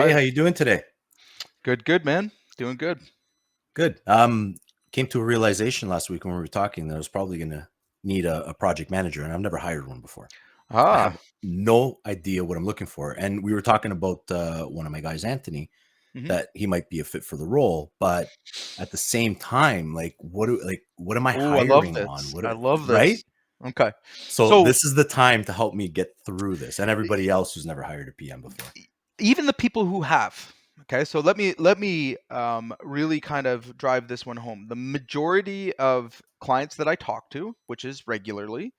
Hey, Right. how you doing today? Good, man. Doing good. Good. Came to a realization last week when we were talking that I was probably going to need a project manager, and I've never hired one before. I have Ah. no idea what I'm looking for. And we were talking about one of my guys, Anthony, hmm that he might be a fit for the role, but at the same time, what am I Oh, I love hiring on? this. I love Right? this. Okay. So So this is the time to help me get through this, and everybody else who's never hired a PM before. even the people who have, okay, so let me really kind of drive this one home. The majority of clients that I talk to, which is regularly,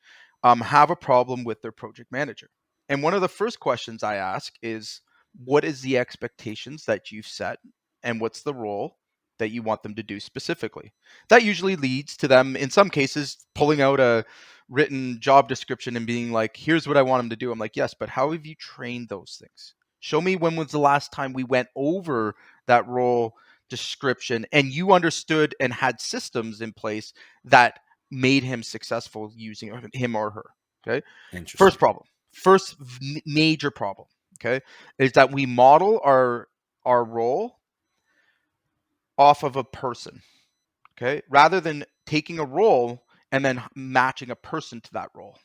have a problem with their project manager. And one of the first questions I ask is, what is the expectations that you've set, and what's the role that you want them to do specifically? That usually leads to them, in some cases, pulling out a written job description and being like, here's what I want them to do. I'm like, yes, but how have you trained those things? Show me when was the last time we went over that role description and you understood and had systems in place that made him successful using him or her. Okay. First Interesting. problem, first major problem, okay, is that we model our role off of a person, okay, rather than taking a role and then matching a person to that role.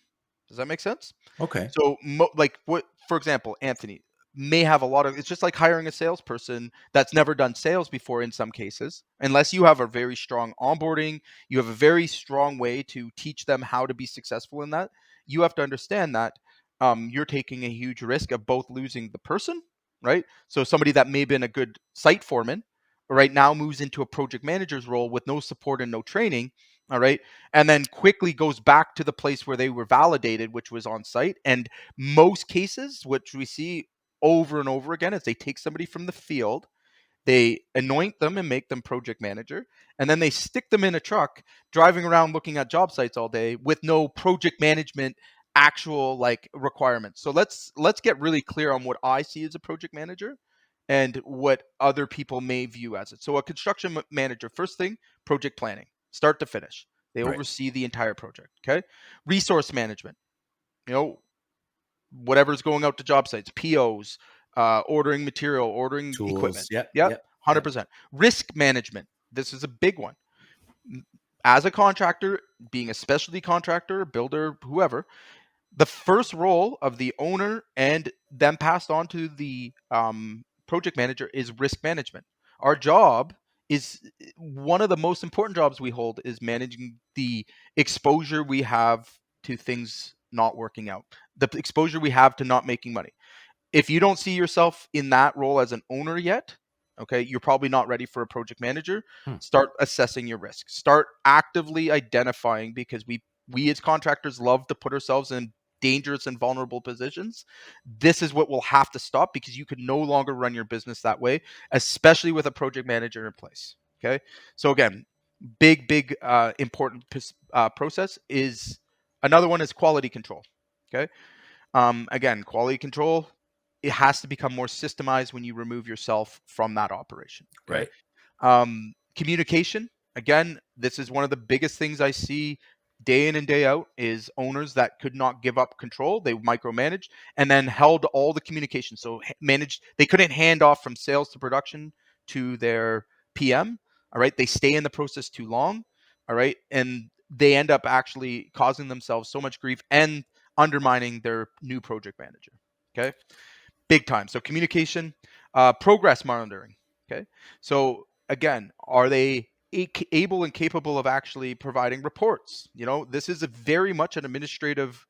Does that make sense? Okay. So, like, what, for example, Anthony may have a lot of. It's just like hiring a salesperson that's never done sales before. In some cases, unless you have a very strong onboarding, you have a very strong way to teach them how to be successful in that. You have to understand that you're taking a huge risk of both losing the person, right? So somebody that may have been a good site foreman, right now moves into a project manager's role with no support and no training, all right, and then quickly goes back to the place where they were validated, which was on site. And most cases, which we see over and over again, is they take somebody from the field, they anoint them and make them project manager, and then they stick them in a truck driving around looking at job sites all day with no project management actual like requirements. So let's get really clear on what I see as a project manager and what other people may view as it. So a construction manager, first thing, project planning, start to finish. They Right. oversee the entire project. Okay. Resource management, you know, whatever's going out to job sites, POs, ordering material, ordering Tools. equipment. Yep. Yep, Yep. Yep. 100%. Risk management. This is a big one. As a contractor, being a specialty contractor, builder, whoever, the first role of the owner and then passed on to the project manager is risk management. Our job is one of the most important jobs we hold is managing the exposure we have to things not working out, the exposure we have to not making money. If you don't see yourself in that role as an owner yet, okay, you're probably not ready for a project manager. Hmm. Start assessing your risk. Start actively identifying, because we as contractors love to put ourselves in dangerous and vulnerable positions. This is what will have to stop, because you can no longer run your business that way, especially with a project manager in place. Okay, so again, big important process is another one is quality control. Okay, again, quality control, it has to become more systemized when you remove yourself from that operation. Okay. Right. Communication. Again, this is one of the biggest things I see day in and day out is owners that could not give up control. They micromanaged and then held all the communication. So managed, they couldn't hand off from sales to production to their PM. All right. They stay in the process too long. All right. And they end up actually causing themselves so much grief and undermining their new project manager. Okay. Big time. So communication, progress monitoring. Okay. So again, are they able and capable of actually providing reports? You know, this is a very much an administrative,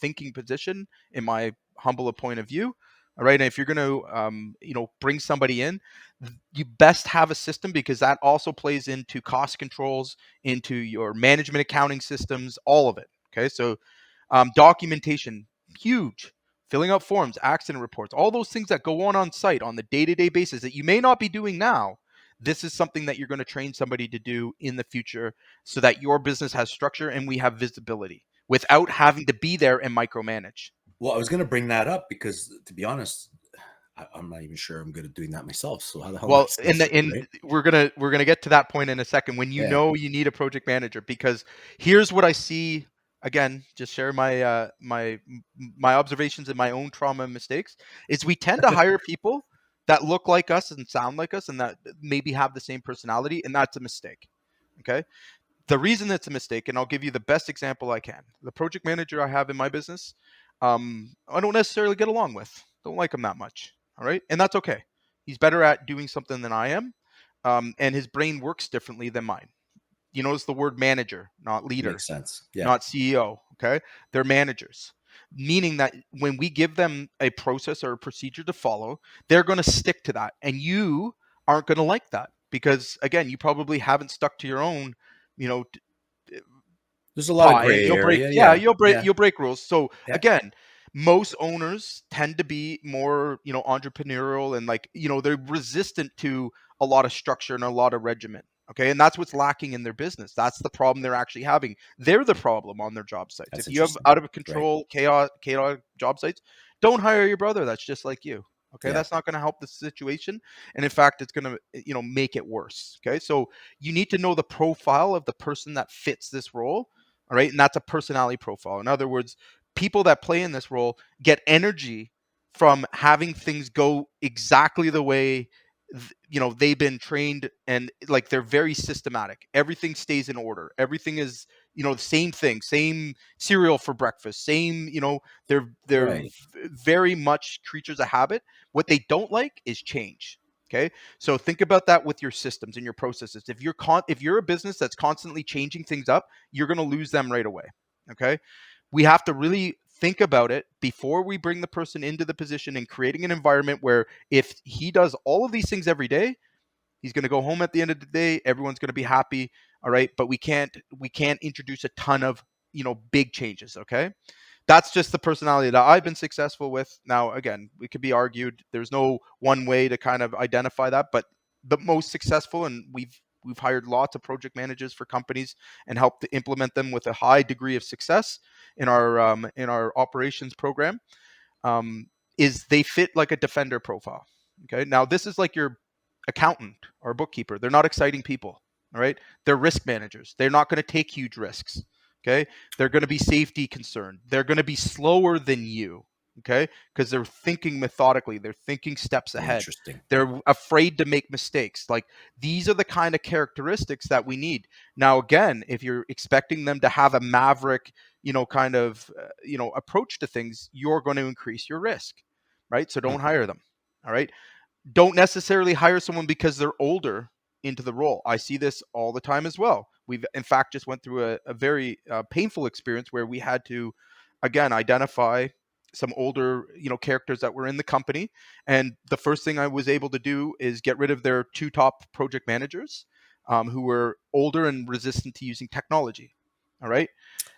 thinking position in my humble point of view. All right. And if you're going to, bring somebody in, you best have a system, because that also plays into cost controls, into your management accounting systems, all of it. Okay. So documentation, huge. Filling out forms, accident reports, all those things that go on site on the day-to-day basis that you may not be doing now. This is something that you're going to train somebody to do in the future, so that your business has structure and we have visibility without having to be there and micromanage. Well, I was going to bring that up because, to be honest, I'm not even sure I'm good at doing that myself. So how the hell do I Well, start it, right? we're gonna get to that point in a second when you Yeah. know you need a project manager, because here's what I see. Again, just share my observations and my own trauma and mistakes is we tend to hire people that look like us and sound like us and that maybe have the same personality, and that's a mistake. Okay. The reason it's a mistake, and I'll give you the best example I can. The project manager I have in my business, I don't necessarily get along with. Don't like him that much. All right, and that's okay. He's better at doing something than I am, and his brain works differently than mine. You notice the word manager, not leader, Makes sense. Yeah. not CEO. Okay. They're managers, meaning that when we give them a process or a procedure to follow, they're going to stick to that. And you aren't going to like that because, again, you probably haven't stuck to your own, you know, There's a lot of pie, and gray you'll break, area. yeah, Yeah. Yeah. you'll break rules. So Yeah. again, most owners tend to be more, entrepreneurial, and, like, they're resistant to a lot of structure and a lot of regiment. Okay, and that's what's lacking in their business. That's the problem they're actually having. They're the problem on their job sites. That's If you have interesting. out of Right. control chaotic job sites, don't hire your brother that's just like you. Okay, Yeah. that's not going to help the situation, and in fact it's going to, make it worse. Okay, so you need to know the profile of the person that fits this role. All right, and that's a personality profile. In other words, people that play in this role get energy from having things go exactly the way they've been trained, and, like, they're very systematic. Everything stays in order. Everything is, the same thing, same cereal for breakfast, same, they're Right. very much creatures of habit. What they don't like is change. Okay, so think about that with your systems and your processes. If you're a business that's constantly changing things up, you're going to lose them right away. Okay, we have to really think about it before we bring the person into the position, and creating an environment where if he does all of these things every day, he's going to go home at the end of the day, everyone's going to be happy. All right, but we can't introduce a ton of, big changes. Okay, that's just the personality that I've been successful with. Now, again, we could be argued. There's no one way to kind of identify that, but the most successful, and we've hired lots of project managers for companies and helped to implement them with a high degree of success in our operations program. Um, is they fit like a defender profile. Okay, now this is like your accountant or bookkeeper. They're not exciting people. All right, they're risk managers. They're not going to take huge risks. Okay, they're going to be safety concerned. They're going to be slower than you. Okay, because they're thinking methodically. They're thinking steps ahead. Interesting. They're afraid to make mistakes. Like, these are the kind of characteristics that we need. Now, again, if you're expecting them to have a maverick, kind of, approach to things, you're going to increase your risk, right? So Hmm. don't hire them. All right. Don't necessarily hire someone because they're older into the role. I see this all the time as well. We've, in fact, just went through a very painful experience where we had to, again, identify some older, characters that were in the company. And the first thing I was able to do is get rid of their two top project managers, who were older and resistant to using technology. All right.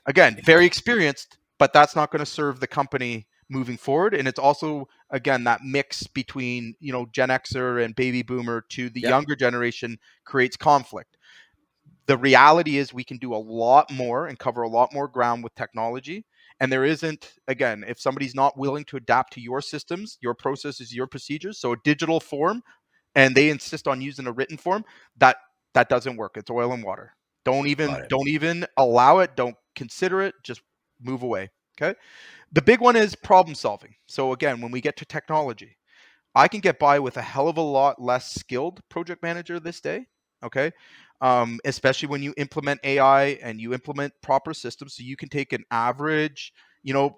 Again, very experienced, but that's not going to serve the company moving forward. And it's also, again, that mix between, Gen Xer and baby boomer to the Yep. younger generation creates conflict. The reality is we can do a lot more and cover a lot more ground with technology. And there isn't, again, if somebody's not willing to adapt to your systems, your processes, your procedures, so a digital form, and they insist on using a written form, that that doesn't work. It's oil and water. Don't even Got it. don't even allow it. Don't consider it. Just move away. Okay. The big one is problem solving. So again, when we get to technology, I can get by with a hell of a lot less skilled project manager this day. Okay. Especially when you implement AI and you implement proper systems. So you can take an average,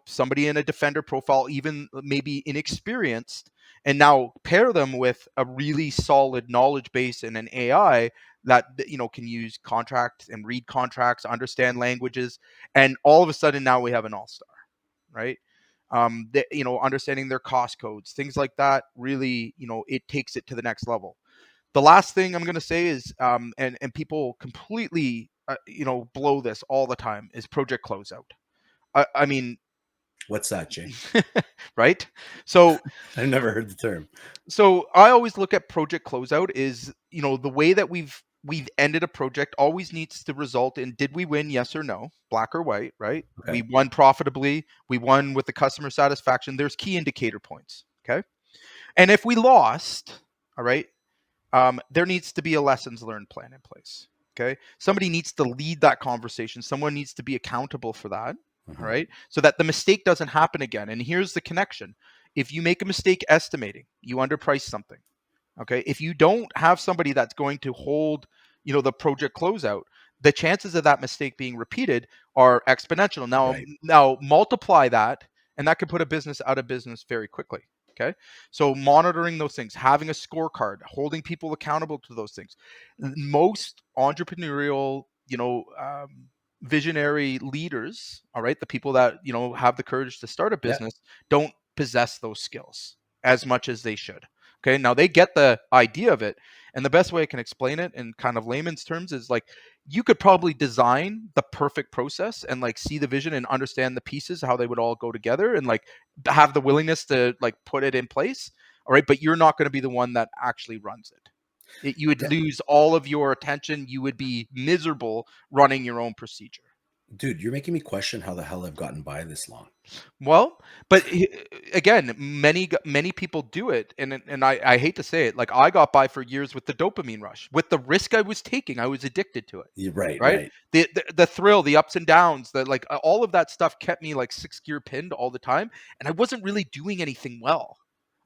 somebody in a defender profile, even maybe inexperienced, and now pair them with a really solid knowledge base and an AI that, can use contracts and read contracts, understand languages. And all of a sudden now we have an all-star, right? Understanding their cost codes, things like that, really, it takes it to the next level. The last thing I'm going to say is, and people completely, blow this all the time, is project closeout. I mean, What's that, Jay? right? So, I've never heard the term. I always look at project closeout is, the way that we've ended a project always needs to result in, did we win, yes or no, black or white, right? We Okay. won profitably, we won with the customer satisfaction. There's key indicator points. Okay. And if we lost, all right, there needs to be a lessons learned plan in place. Okay. Somebody needs to lead that conversation. Someone needs to be accountable for that. All Hmm. right. So that the mistake doesn't happen again. And here's the connection. if you make a mistake estimating, you underprice something. Okay. If you don't have somebody that's going to hold, the project closeout, the chances of that mistake being repeated are exponential. Now, Right. now multiply that, and that could put a business out of business very quickly. Okay. So monitoring those things, having a scorecard, holding people accountable to those things. Most entrepreneurial, visionary leaders, all right, the people that, have the courage to start a Yeah. business don't possess those skills as much as they should. Okay. Now they get the idea of it. And the best way I can explain it in kind of layman's terms is like you could probably design the perfect process and like see the vision and understand the pieces, how they would all go together and like have the willingness to like put it in place. All right. But you're not going to be the one that actually runs it. You would Yeah. lose all of your attention. You would be miserable running your own procedure. Dude, you're making me question how the hell I've gotten by this long. Well, but again, many people do it, and I hate to say it, like I got by for years with the dopamine rush, with the risk I was taking. I was addicted to it, You're right, right? right. The thrill, the ups and downs, the like all of that stuff kept me like six gear pinned all the time, and I wasn't really doing anything well.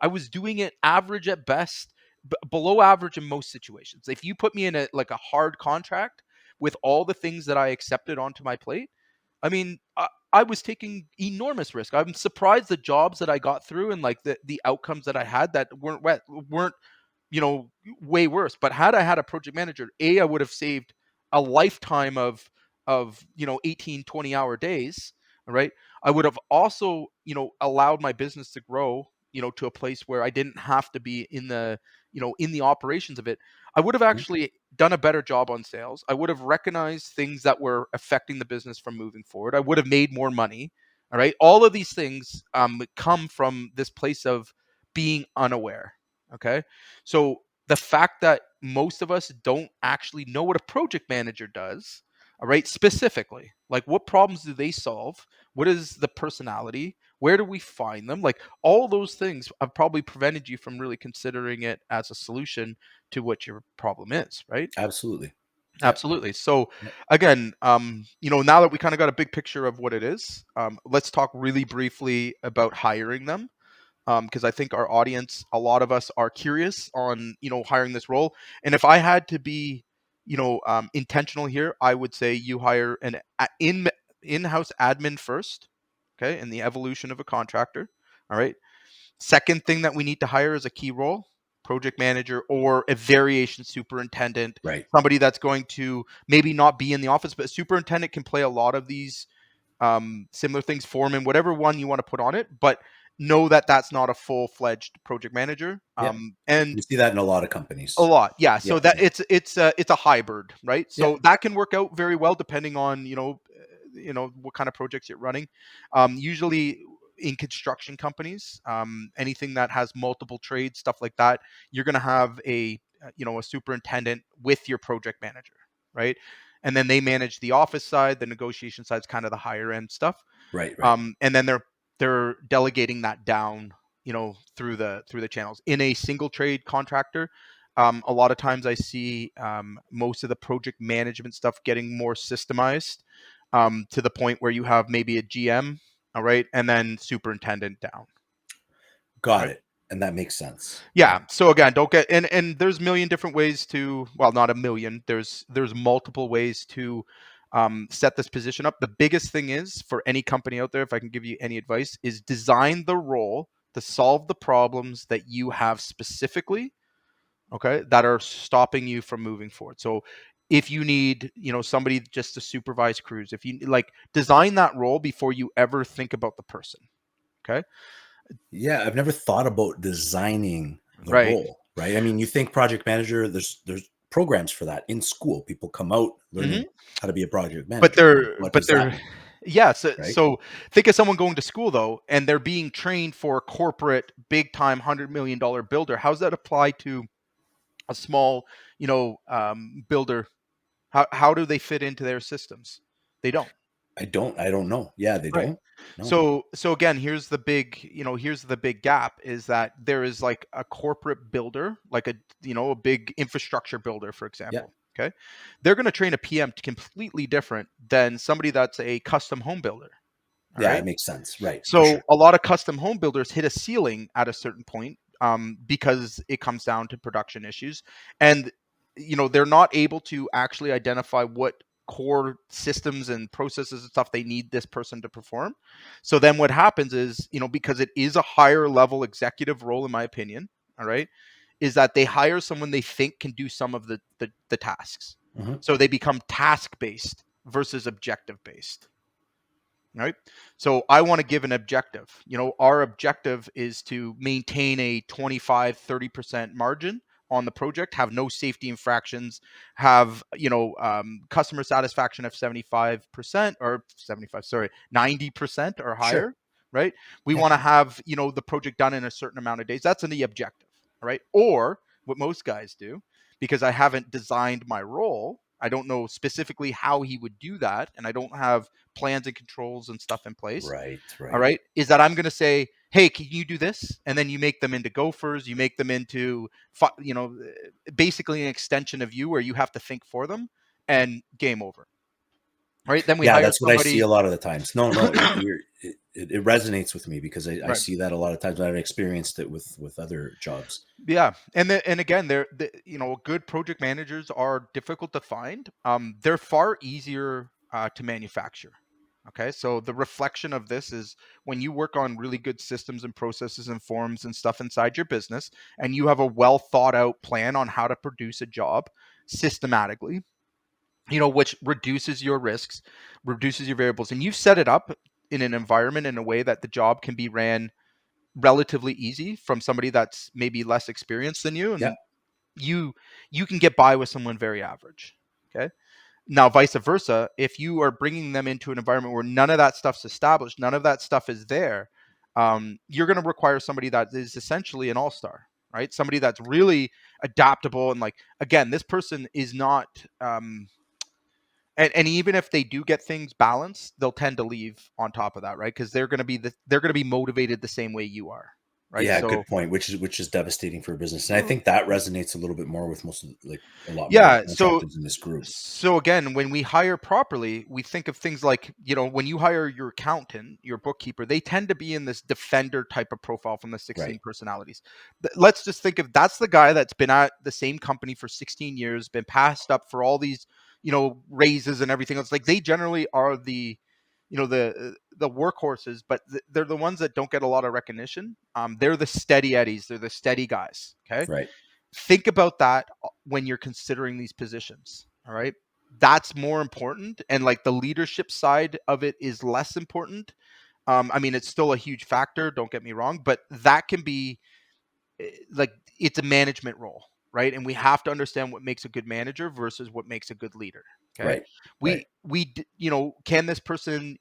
I was doing it average at best, below average in most situations. If you put me in a hard contract with all the things that I accepted onto my plate, I mean, I was taking enormous risk. I'm surprised the jobs that I got through and like the outcomes that I had that weren't you know way worse. But had I had a project manager, I would have saved a lifetime of 18, 20 hour days. All right. I would have also, allowed my business to grow, to a place where I didn't have to be in the operations of it. I would have Mhm. actually done a better job on sales. I would have recognized things that were affecting the business from moving forward. I would have made more money. All right. All of these things come from this place of being unaware. Okay. So the fact that most of us don't actually know what a project manager does, all right, specifically, like what problems do they solve? What is the personality? Where do we find them? Like all those things have probably prevented you from really considering it as a solution to what your problem is, right? Absolutely. Yeah. Absolutely. So Yeah. again, now that we kind of got a big picture of what it is, let's talk really briefly about hiring them. Because I think our audience, a lot of us are curious on, hiring this role. And if I had to be, intentional here, I would say you hire an in-house admin first, okay, in the evolution of a contractor. All right. Second thing that we need to hire is a key role, project manager or a variation superintendent, Right. somebody that's going to maybe not be in the office, but a superintendent can play a lot of these similar things, foreman, whatever one you want to put on it, but know that that's not a full-fledged project manager. Yeah. And You see that in a lot of a companies. lot, yeah. Yeah. So that it's a hybrid, right? Yeah. So that can work out very well depending on what kind of projects you're running. Usually in construction companies, anything that has multiple trades, stuff like that, you're going to have a superintendent with your project manager, right? And then they manage the office side. The negotiation side is kind of the higher end stuff, Right. Right. and then they're delegating that down, through the channels. In a single trade contractor, a lot of times I see most of the project management stuff getting more systemized, to the point where you have maybe a GM, all right, and then superintendent down, Got right? it. And that makes sense. Yeah. Yeah. So again, don't get and there's a million different ways to, well, not a million. There's multiple ways to set this position up. The biggest thing is for any company out there, if I can give you any advice, is design the role to solve the problems that you have specifically, okay, that are stopping you from moving forward. So if you need, somebody just to supervise crews, if you like design that role before you ever think about the person. Okay. Yeah. I've never thought about designing the Right. role, right? I mean, you think project manager, there's programs for that in school. People come out Mhm. learning how to be a project But manager. they're What but does that they're mean? yeah, so Right. so think of someone going to school though, and they're being trained for a corporate big time $100 million builder. How's that apply to a small, builder? How do they fit into their systems? They don't. I don't know. Yeah, they Right. don't. No. So again, here's the big gap is that there is like a corporate builder, like a big infrastructure builder, for Yeah. example. Okay. They're going to train a PM completely different than somebody that's a custom home builder. All Yeah, right. it makes sense. Right. For So sure. a lot of custom home builders hit a ceiling at a certain point, because it comes down to production issues, and they're not able to actually identify what core systems and processes and stuff they need this person to perform. So then what happens is, because it is a higher level executive role, in my opinion, all right, is that they hire someone they think can do some of the tasks. Mhm. So they become task based versus objective based. Right. So I want to give an objective. Our objective is to maintain a 25-30% margin on the project, have no safety infractions, have, customer satisfaction of 75% or 75, sorry, 90% or Sure. higher. Right. We Yeah. want to have, the project done in a certain amount of days. That's in the objective. Right. Or what most guys do, because I haven't designed my role, I don't know specifically how he would do that, and I don't have plans and controls and stuff in place. Right. All Right. right. Is that I'm going to say, hey, can you do this? And then you make them into gophers. You make them into, basically an extension of you where you have to think for them, and game over. Right. Then we Yeah, hire that's what I see somebody. a lot of the times. No, no, it resonates with me because I Right. see that a lot of times. I've experienced it with other jobs. Yeah, and again, good project managers are difficult to find. They're far easier to manufacture. Okay, so the reflection of this is when you work on really good systems and processes and forms and stuff inside your business, and you have a well thought out plan on how to produce a job systematically, which reduces your risks, reduces your variables, and you've set it up in an environment in a way that the job can be ran relatively easy from somebody that's maybe less experienced than you, Yeah. and you you can get by with someone very average. Okay, now vice versa, if you are bringing them into an environment where none of that stuff's established, none of that stuff is there, you're going to require somebody that is essentially an all-star, right? Somebody that's really adaptable, and like, again, this person is not, and even if they do get things balanced, they'll tend to leave on top of that, right? Because they're going to be motivated the same way you are, right? Yeah, So good point. Which is devastating for a business, and I think that resonates a little bit more with most of like a lot more of the yeah, so contractors in this group. so again, when we hire properly, we think of things like, when you hire your accountant, your bookkeeper, they tend to be in this defender type of profile from the Right. 16 personalities. Let's just think of, that's the guy that's been at the same company for 16 years, been passed up for all these, raises and everything else. Like, they generally are the workhorses, but they're the ones that don't get a lot of recognition. They're the steady eddies, they're the steady guys. Okay, Right. think about that when you're considering these positions. All right, that's more important, and like the leadership side of it is less important. I mean, it's still a huge factor, don't get me wrong, but that can be, like, it's a management role, right? And we have to understand what makes a good manager versus what makes a good leader. Okay, Right. Right. can this person,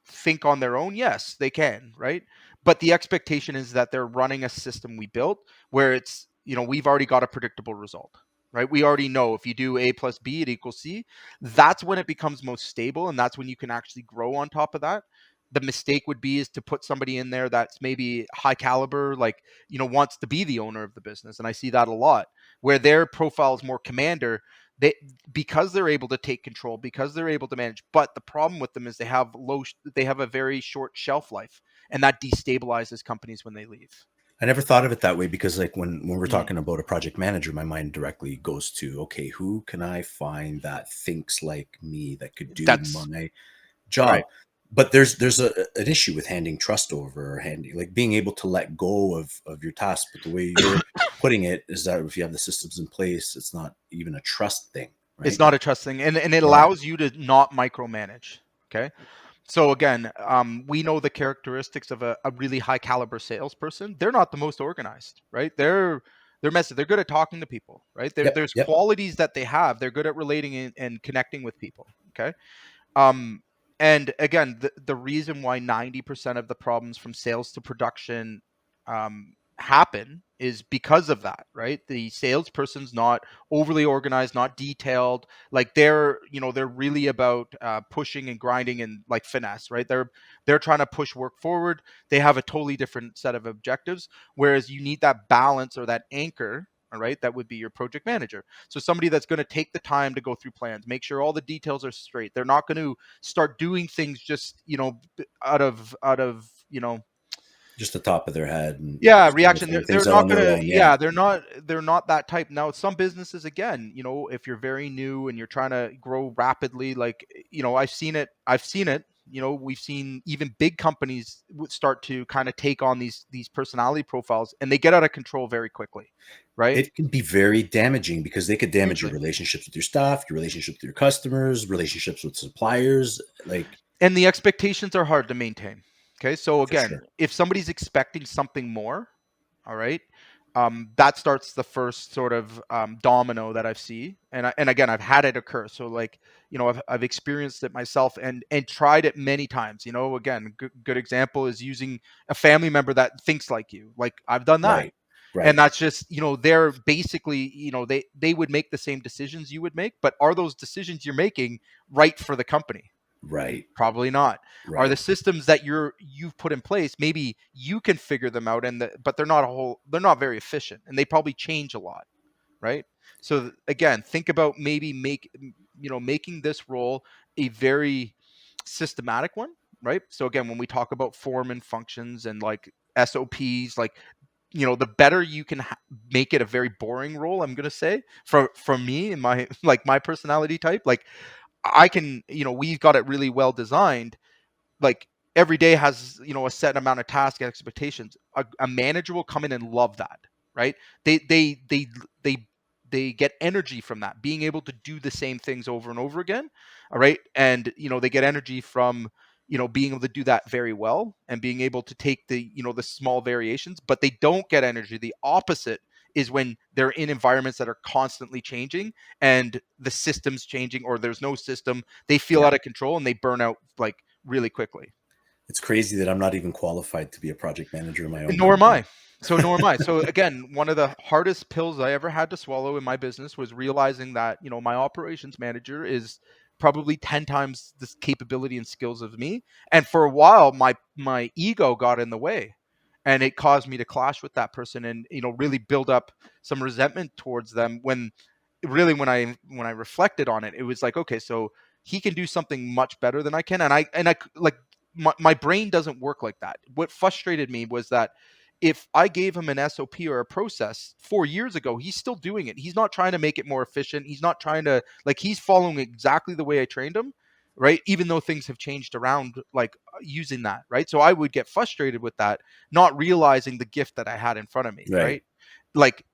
think on their own? Yes, they can, right? But the expectation is that they're running a system we built where it's, we've already got a predictable result, right? We already know if you do A plus B, it equals C. That's when it becomes most stable, and that's when you can actually grow on top of that. The mistake would be is to put somebody in there that's maybe high caliber, like, wants to be the owner of the business. And I see that a lot, where their profile is more commander. They, because they're able to take control, because they're able to manage. But the problem with them is they have a very short shelf life, and that destabilizes companies when they leave. I never thought of it that way because, like, when we're Mm. talking about a project manager, my mind directly goes to, okay, who can I find that thinks like me that could do That's my right. job? But there's an issue with handing trust over, or handing, like, being able to let go of your task. But the way you're putting it is that if you have the systems in place, it's not even a trust thing, It's right? not a trust thing, and it Yeah. allows you to not micromanage. Okay, so again, we know the characteristics of a really high caliber salesperson. They're not the most organized, right? They're messy. They're good at talking to people, right? Yep. There's Yep. qualities that they have. They're good at relating and connecting with people. Okay, um, and again, the reason why 90% of the problems from sales to production happen is because of that, right? The salesperson's not overly organized, not detailed. Like, they're really about pushing and grinding and like finesse, right? They're trying to push work forward. They have a totally different set of objectives. Whereas you need that balance or that anchor. All right, that would be your project manager. So somebody that's going to take the time to go through plans, make sure all the details are straight. They're not going to start doing things just, out of Just the top of their head and yeah, trying to reaction. They're, figure things they're out not on their gonna. own. Yeah, Yeah, they're not that type. Now, some businesses, again, if you're very new and you're trying to grow rapidly, like, I've seen it. I've seen it. We've seen even big companies start to kind of take on these personality profiles, and they get out of control very quickly, right? it can be very damaging because they could damage your Hugely. relationships with your staff, your relationship with your customers, relationships with suppliers, like And the expectations are hard to maintain. Okay, so for again, sure. if somebody's expecting something more, all right, that starts the first sort of domino that I've seen, and again, I've had it occur. So, like, I've experienced it myself and tried it many times. Again, good example is using a family member that thinks like you. Like, I've done that, Right, and right, that's just, they're basically, they would make the same decisions you would make, but are those decisions you're making right for the company? right, Probably not. Are the right, systems that you've put in place, maybe you can figure them out, but they're not very efficient, and they probably change a lot, right? So again, think about maybe making this role a very systematic one, right? So again, when we talk about form and functions and like SOPs, like, the better you can make it a very boring role, I'm gonna say, from me and my like my personality type, like, I can, we've got it really well designed. Like, every day has, a set amount of task expectations. A manager will come in and love that, right? They they they they get energy from that, being able to do the same things over and over again. All right, and they get energy from, being able to do that very well and being able to take the small variations. But they don't get energy. The opposite is when they're in environments that are constantly changing and the system's changing, or there's no system. They feel yeah. out of control and they burn out, like, really quickly. It's crazy that I'm not even qualified to be a project manager in my own Nor am company. I. Nor am I. So again, one of the hardest pills I ever had to swallow in my business was realizing that, my operations manager is probably 10 times the capability and skills of me. And for a while, my ego got in the way, and it caused me to clash with that person and, really build up some resentment towards them, when really, when I reflected on it, it was like, okay, so he can do something much better than I can. And I like, my brain doesn't work like that. What frustrated me was that if I gave him an SOP or a process 4 years ago, he's still doing it. He's not trying to make it more efficient. He's not trying to, like, he's following exactly the way I trained him, right? Even though things have changed around, like, using that, right? So I would get frustrated with that, not realizing the gift that I had in front of me, Right, right? Like,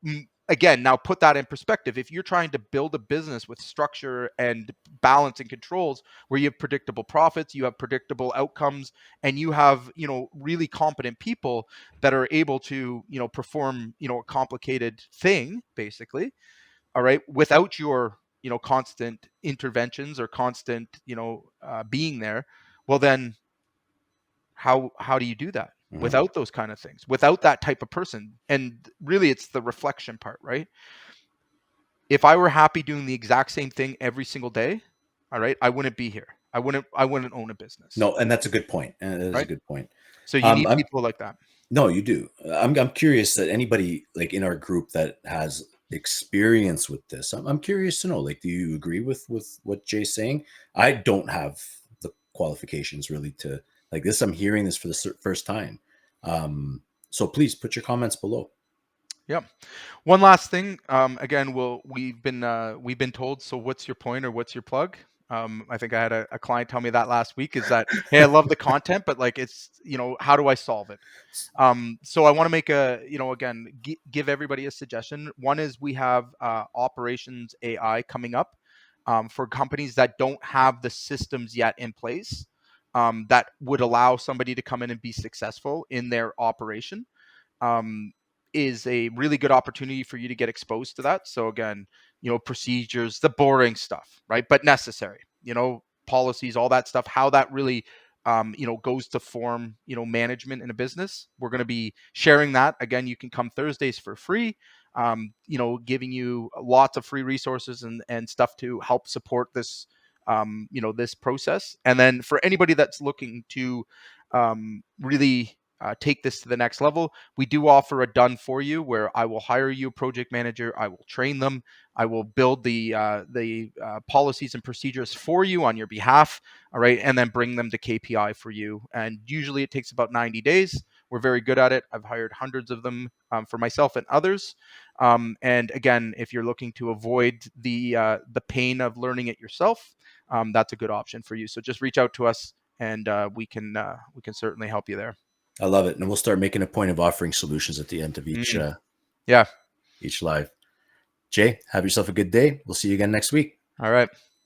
again, now put that in perspective. If you're trying to build a business with structure and balance and controls, where you have predictable profits, you have predictable outcomes, and you have, really competent people that are able to, perform, a complicated thing, basically, all right, without your, constant interventions or constant, being there, well, then how do you do that mhm, without those kind of things, without that type of person? And really, it's the reflection part, right? If I were happy doing the exact same thing every single day, all right, I wouldn't be here. I wouldn't own a business, no, and that's a good point, and that is a right? good point. So you need I'm people like that. No, you do. I'm curious that anybody, like, in our group that has experience with this, I'm curious to know, like, do you agree with what Jay's saying? I don't have the qualifications really to like this. I'm hearing this for the first time. So please put your comments below. Yeah. One last thing. Again, we've been told. So, what's your point, or what's your plug? I think I had a client tell me that last week. Is that, hey, I love the content, but, like, it's, how do I solve it? So I want to make again, give everybody a suggestion. One is, we have operations AI coming up, for companies that don't have the systems yet in place, that would allow somebody to come in and be successful in their operation. um, is a really good opportunity for you to get exposed to that. So again, procedures, the boring stuff, right? But necessary, policies, all that stuff, how that really, goes to form, management in a business. We're going to be sharing that. Again, you can come Thursdays for free, giving you lots of free resources and stuff to help support this, this process. And then for anybody that's looking to, really take this to the next level, we do offer a done for you where I will hire you a project manager. I will train them. I will build the policies and procedures for you on your behalf. All right, and then bring them to KPI for you. And usually it takes about 90 days. We're very good at it. I've hired hundreds of them for myself and others. And again, if you're looking to avoid the pain of learning it yourself, that's a good option for you. So just reach out to us, and we can certainly help you there. I love it. And we'll start making a point of offering solutions at the end of Yeah. each live. Jay, have yourself a good day. We'll see you again next week. All right.